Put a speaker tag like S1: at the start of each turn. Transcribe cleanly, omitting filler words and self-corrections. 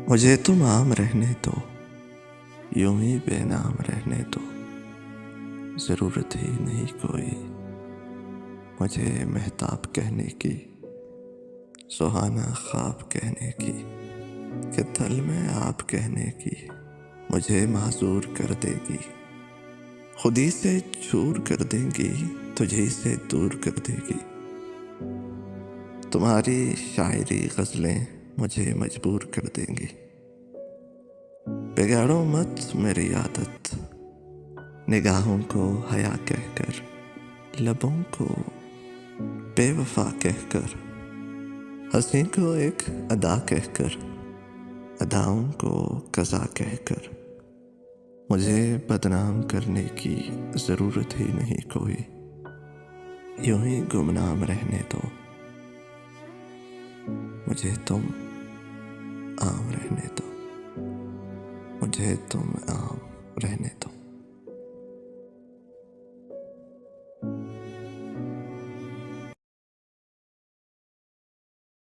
S1: मुझे तुम आम रहने दो, यूं ही बेनाम रहने दो। जरूरत ही नहीं कोई मुझे मेहताब कहने की, सुहाना ख्वाब कहने की, कि दिल में आप कहने की। मुझे माजूर कर देगी, खुदी से चूर कर देंगी, तुझे से दूर कर देगी। तुम्हारी शायरी गजलें मुझे मजबूर कर देंगी। बिगाड़ो मत मेरी आदत, निगाहों को हया कहकर, लबों को बेवफा कहकर, हंसी को एक अदा कहकर, अदाओं को कज़ा कहकर। मुझे बदनाम करने की ज़रूरत ही नहीं कोई, यूं ही गुमनाम रहने दो। मुझे तुम आम रहने दो, मुझे तुम आम रहने दो।